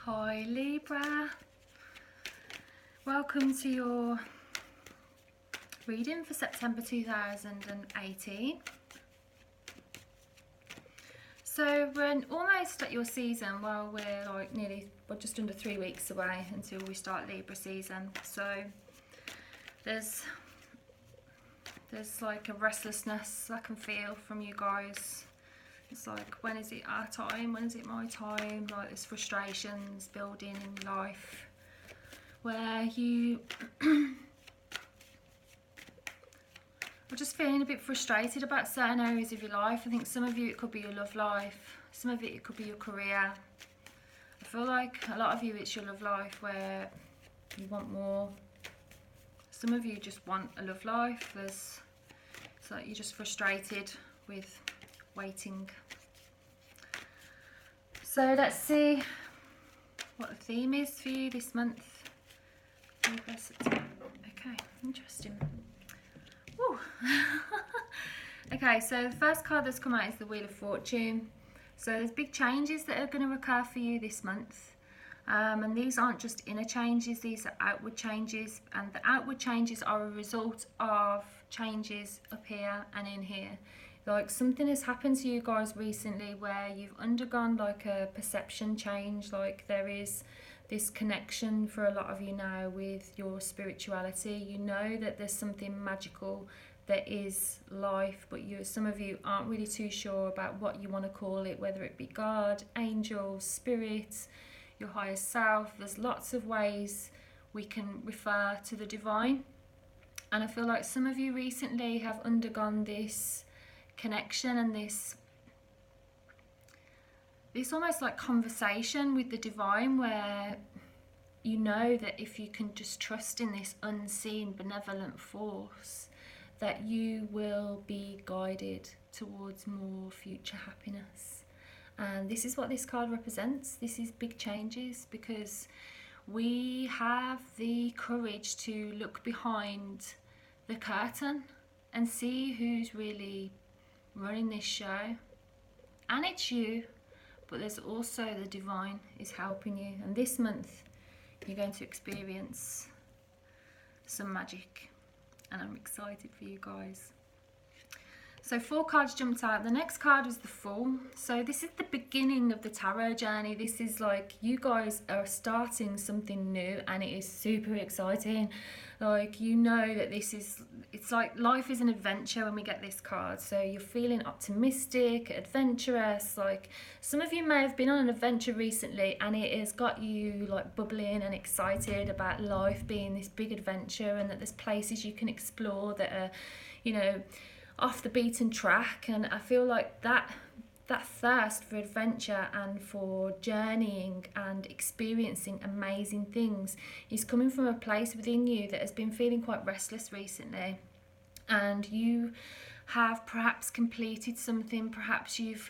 Hi Libra, welcome to your reading for September 2018. So we're almost at your season. Well, we're like we're just under 3 weeks away until we start Libra season. So there's like a restlessness I can feel from you guys. It's like, when is it our time? When is it my time? Like, there's frustrations building in life where you are just feeling a bit frustrated about certain areas of your life. I think some of you, it could be your love life. Some of it could be your career. I feel like a lot of you, it's your love life where you want more. Some of you just want a love life. It's like you're just frustrated with waiting. So let's see what the theme is for you this month. Okay, interesting. Woo. Okay, so the first card that's come out is the Wheel of Fortune. So there's big changes that are going to occur for you this month. And these aren't just inner changes, these are outward changes. And the outward changes are a result of changes up here and in here. Like, something has happened to you guys recently where you've undergone like a perception change. Like, there is this connection for a lot of you now with your spirituality. You know that there's something magical that is life, but some of you aren't really too sure about what you want to call it, whether it be God, angels, spirits, your higher self. There's lots of ways we can refer to the divine. And I feel like some of you recently have undergone this connection and this almost like conversation with the divine, where you know that if you can just trust in this unseen benevolent force, that you will be guided towards more future happiness. And this is what this card represents. This is big changes, because we have the courage to look behind the curtain and see who's really running this show. And it's you, but there's also the divine is helping you. And this month you're going to experience some magic, and I'm excited for you guys. So 4 cards jumped out. The next card was the Fool. So this is the beginning of the tarot journey. This is like, you guys are starting something new, and it is super exciting. Like, you know that it's like life is an adventure when we get this card. So you're feeling optimistic, adventurous. Like, some of you may have been on an adventure recently and it has got you like bubbling and excited about life being this big adventure, and that there's places you can explore that are, you know, off the beaten track. And I feel like that thirst for adventure and for journeying and experiencing amazing things is coming from a place within you that has been feeling quite restless recently. And you have perhaps completed something, perhaps you've,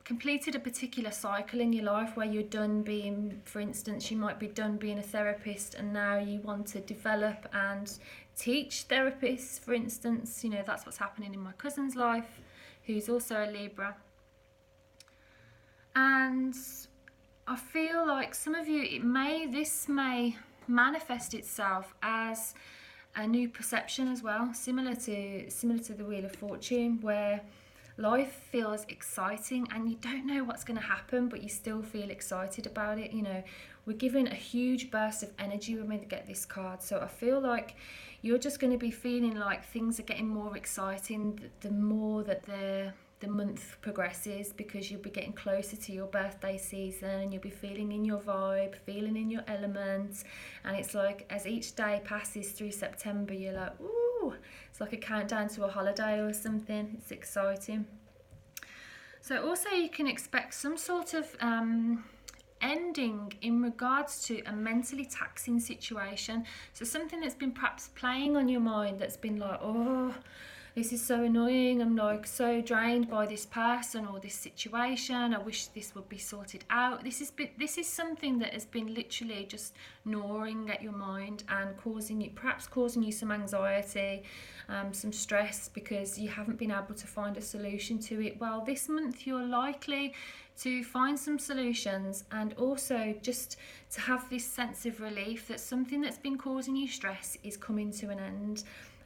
completed a particular cycle in your life where you're done being, for instance, you might be done being a therapist, and now you want to develop and teach therapists, for instance. You know, that's what's happening in my cousin's life, who's also a Libra. And I feel like some of you, this may manifest itself as a new perception as well, similar to the Wheel of Fortune, where life feels exciting and you don't know what's going to happen, but you still feel excited about it. You know, we're given a huge burst of energy when we get this card. So I feel like you're just going to be feeling like things are getting more exciting the more that the month progresses, because you'll be getting closer to your birthday season and you'll be feeling in your vibe, feeling in your element. And it's like, as each day passes through September, you're like, ooh, it's like a countdown to a holiday or something. It's exciting. So also you can expect some sort of ending in regards to a mentally taxing situation. So something that's been perhaps playing on your mind, that's been like, oh, this is so annoying, I'm like so drained by this person or this situation, I wish this would be sorted out. This is something that has been literally just gnawing at your mind and perhaps causing you some anxiety, some stress, because you haven't been able to find a solution to it. Well, this month you're likely to find some solutions, and also just to have this sense of relief that something that's been causing you stress is coming to an end.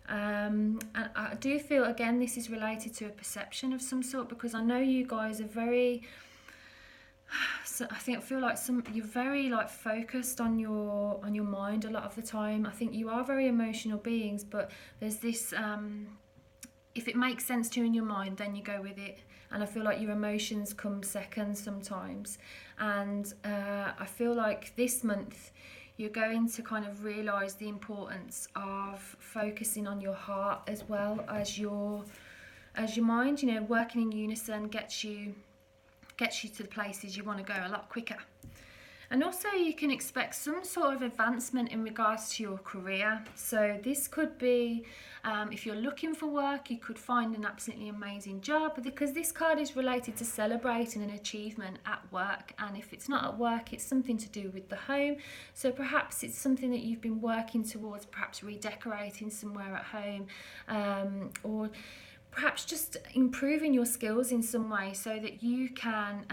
And I do feel, again, this is related to a perception of some sort, because I know you guys are very, so I feel like you're very like focused on your mind a lot of the time. I think you are very emotional beings, but there's this if it makes sense to you in your mind, then you go with it. And I feel like your emotions come second sometimes. And I feel like this month you're going to kind of realise the importance of focusing on your heart as well as your mind. You know, working in unison gets you to the places you want to go a lot quicker. And also you can expect some sort of advancement in regards to your career. So this could be, if you're looking for work, you could find an absolutely amazing job, because this card is related to celebrating an achievement at work. And if it's not at work, it's something to do with the home. So perhaps it's something that you've been working towards, perhaps redecorating somewhere at home, or perhaps just improving your skills in some way so that you can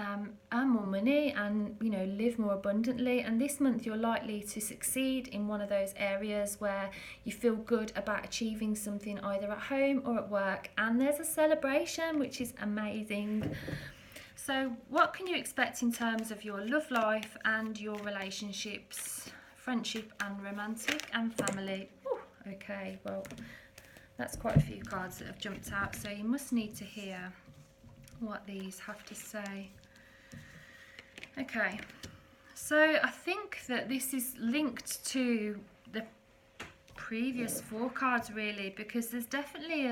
earn more money and, you know, live more abundantly. And this month you're likely to succeed in one of those areas where you feel good about achieving something either at home or at work, and there's a celebration, which is amazing. So what can you expect in terms of your love life and your relationships, friendship and romantic and family? Ooh, okay, well, that's quite a few cards that have jumped out, so you must need to hear what these have to say. Okay, so I think that this is linked to the previous 4 cards really, because there's definitely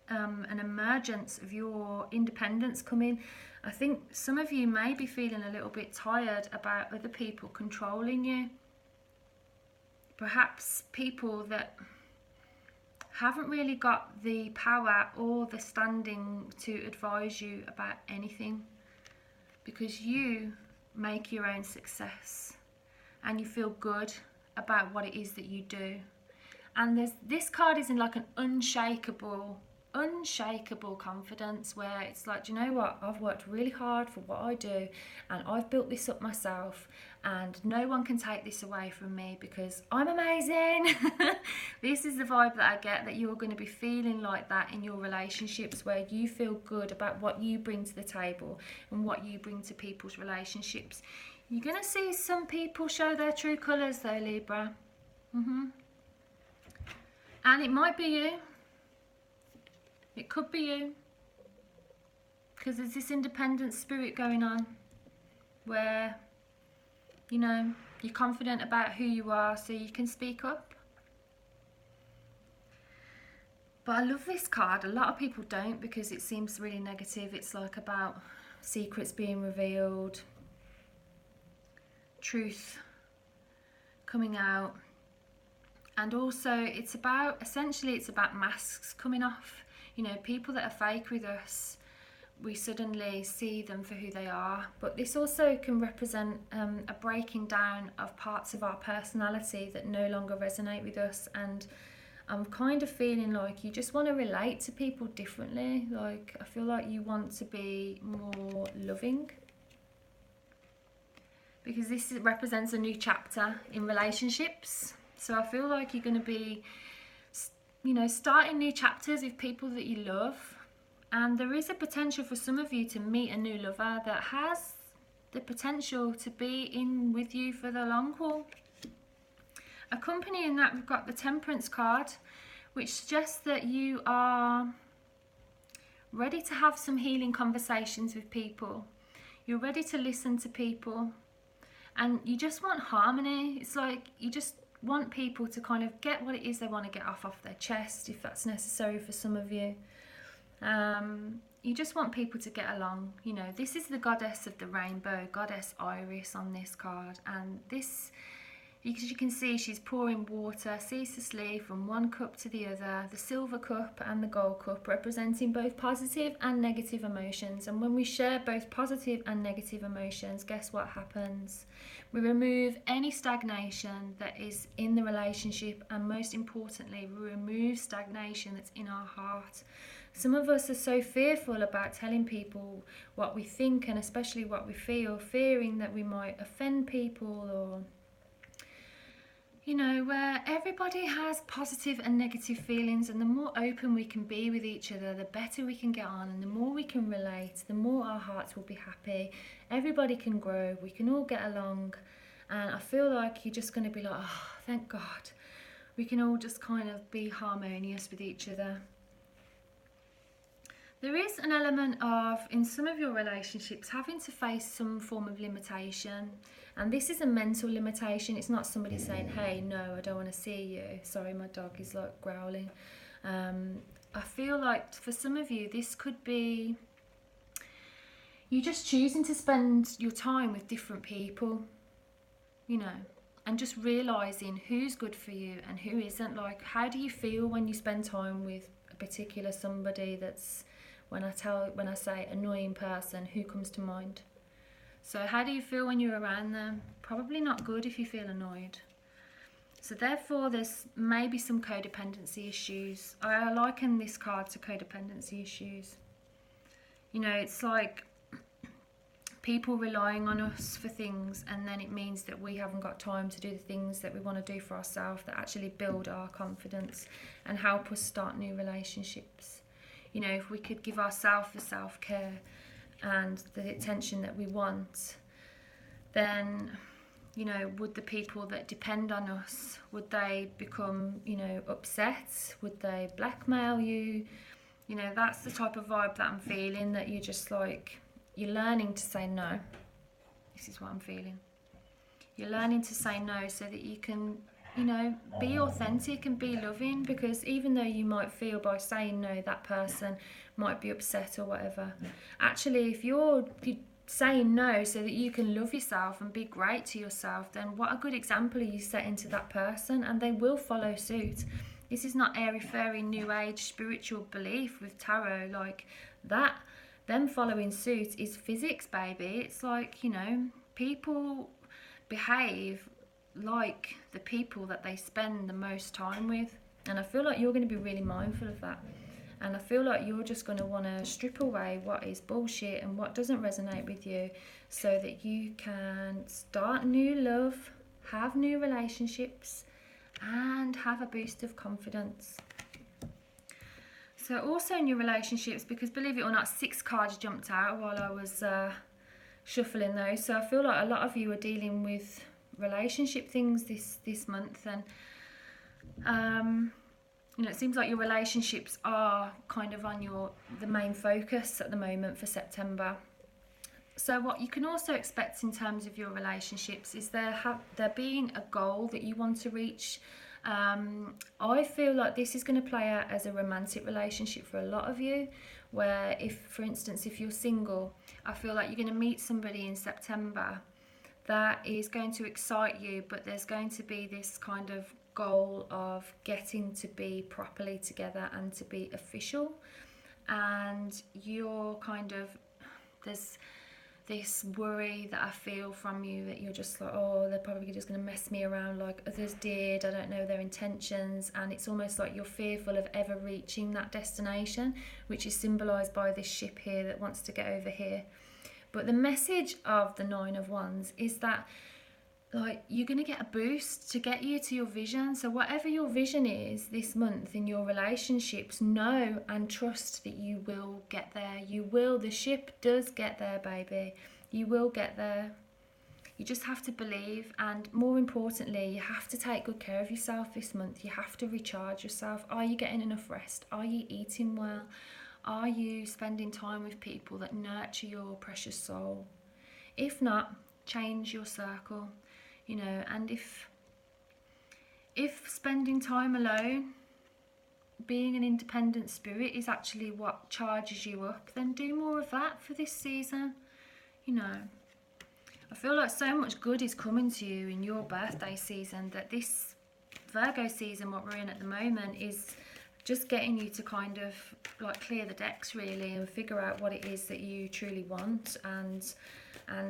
an emergence of your independence coming. I think some of you may be feeling a little bit tired about other people controlling you. Perhaps people that haven't really got the power or the standing to advise you about anything, because you make your own success and you feel good about what it is that you do. And this card is in like an unshakable confidence, where it's like, do you know what, I've worked really hard for what I do and I've built this up myself, and no one can take this away from me because I'm amazing. This is the vibe that I get, that you're going to be feeling like that in your relationships, where you feel good about what you bring to the table and what you bring to people's relationships. You're going to see some people show their true colours though, Libra. And it might be you. It could be you, because there's this independent spirit going on where, you know, you're confident about who you are, so you can speak up. But I love this card. A lot of people don't, because it seems really negative. It's like about secrets being revealed, truth coming out, and also it's about masks coming off. You know, people that are fake with us, we suddenly see them for who they are. But this also can represent a breaking down of parts of our personality that no longer resonate with us. And I'm kind of feeling like you just want to relate to people differently. Like, I feel like you want to be more loving, because this represents a new chapter in relationships. So I feel like you're going to be, you know, starting new chapters with people that you love. And there is a potential for some of you to meet a new lover that has the potential to be in with you for the long haul. Accompanying that, we've got the Temperance card, which suggests that you are ready to have some healing conversations with people. You're ready to listen to people, and you just want harmony. It's like you just want people to kind of get what it is they want to get off their chest, if that's necessary for some of you. You just want people to get along. You know, this is the goddess of the rainbow, goddess Iris on this card, and this Because you can see she's pouring water ceaselessly from one cup to the other, the silver cup and the gold cup, representing both positive and negative emotions. And when we share both positive and negative emotions, guess what happens? We remove any stagnation that is in the relationship, and most importantly, we remove stagnation that's in our heart. Some of us are so fearful about telling people what we think, and especially what we feel, fearing that we might offend people, or where everybody has positive and negative feelings, and the more open we can be with each other, the better we can get on, and the more we can relate, the more our hearts will be happy. Everybody can grow, we can all get along, and I feel like you're just going to be like, oh, thank God, we can all just kind of be harmonious with each other. There is an element of, in some of your relationships, having to face some form of limitation. And this is a mental limitation. It's not somebody saying, hey, no, I don't want to see you. Sorry, my dog is like growling. I feel like for some of you, this could be you just choosing to spend your time with different people, and just realising who's good for you and who isn't. Like, how do you feel when you spend time with a particular somebody that's, when I say annoying person, who comes to mind? So how do you feel when you're around them? Probably not good if you feel annoyed. So therefore there's maybe some codependency issues. I liken this card to codependency issues. It's like people relying on us for things, and then it means that we haven't got time to do the things that we want to do for ourselves that actually build our confidence and help us start new relationships. If we could give ourselves the self-care and the attention that we want, then, would the people that depend on us, would they become, upset? Would they blackmail you? That's the type of vibe that I'm feeling, that you're just like, you're learning to say no. This is what I'm feeling. You're learning to say no so that you can, be authentic and be loving, because even though you might feel by saying no that person might be upset or whatever, actually if you're saying no so that you can love yourself and be great to yourself, then what a good example are you setting to that person, and they will follow suit. This is not airy-fairy new age spiritual belief with tarot like that. Them following suit is physics, baby. It's like, people behave like the people that they spend the most time with, and I feel like you're going to be really mindful of that, and I feel like you're just going to want to strip away what is bullshit and what doesn't resonate with you, so that you can start new love, have new relationships, and have a boost of confidence. So also in your relationships, because believe it or not, 6 cards jumped out while I was shuffling those, so I feel like a lot of you are dealing with relationship things this month, and it seems like your relationships are kind of on the main focus at the moment for September. So what you can also expect in terms of your relationships is there being a goal that you want to reach. I feel like this is going to play out as a romantic relationship for a lot of you, where for instance, if you're single, I feel like you're going to meet somebody in September that is going to excite you, but there's going to be this kind of goal of getting to be properly together and to be official, and you're kind of, there's this worry that I feel from you, that you're just like, oh, they're probably just going to mess me around like others did, I don't know their intentions, and it's almost like you're fearful of ever reaching that destination, which is symbolised by this ship here that wants to get over here. But the message of the 9 of Wands is that, like, you're going to get a boost to get you to your vision. So whatever your vision is this month in your relationships, know and trust that you will get there. You will. The ship does get there, baby. You will get there. You just have to believe, and more importantly, you have to take good care of yourself this month. You have to recharge yourself. Are you getting enough rest? Are you eating well? Are you spending time with people that nurture your precious soul? If not, change your circle, and if spending time alone, being an independent spirit is actually what charges you up, then do more of that for this season. I feel like so much good is coming to you in your birthday season, that this Virgo season, what we're in at the moment, is just getting you to kind of like clear the decks really and figure out what it is that you truly want, and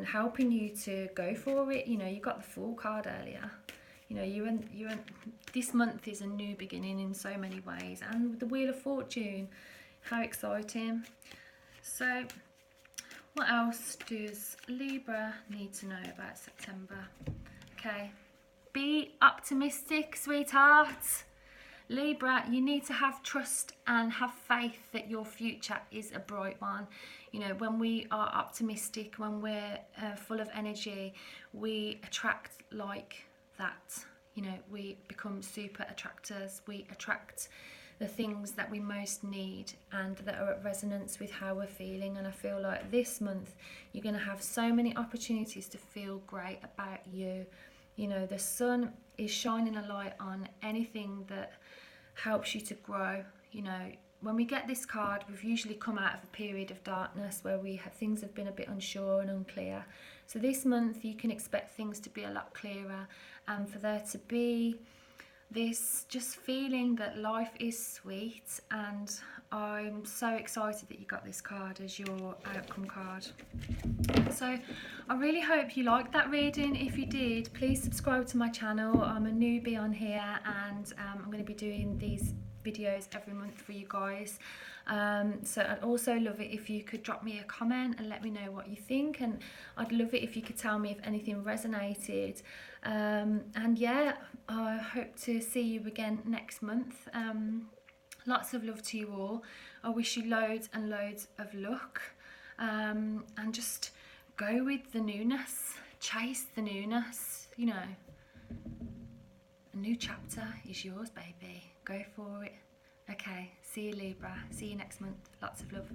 helping you to go for it. You know, you got the Fool card earlier. You know, this month is a new beginning in so many ways, and with the Wheel of Fortune, how exciting. So what else does Libra need to know about September? Okay, be optimistic, sweetheart. Libra, you need to have trust and have faith that your future is a bright one. You know, when we are optimistic, when we're full of energy, we attract like that. You know, we become super attractors. We attract the things that we most need and that are at resonance with how we're feeling. And I feel like this month you're going to have so many opportunities to feel great about you. You know, the sun is shining a light on anything that helps you to grow. You know, when we get this card, we've usually come out of a period of darkness where things have been a bit unsure and unclear. So this month you can expect things to be a lot clearer, and for there to be this just feeling that life is sweet. And I'm so excited that you got this card as your outcome card. So I really hope you liked that reading. If you did, please subscribe to my channel. I'm a newbie on here, and I'm going to be doing these videos every month for you guys. So I'd also love it if you could drop me a comment and let me know what you think, and I'd love it if you could tell me if anything resonated. And yeah, I hope to see you again next month. Lots of love to you all. I wish you loads and loads of luck, and just go with the newness, chase the newness. You know, a new chapter is yours, baby. Go for it. Okay, see you Libra. See you next month. Lots of love.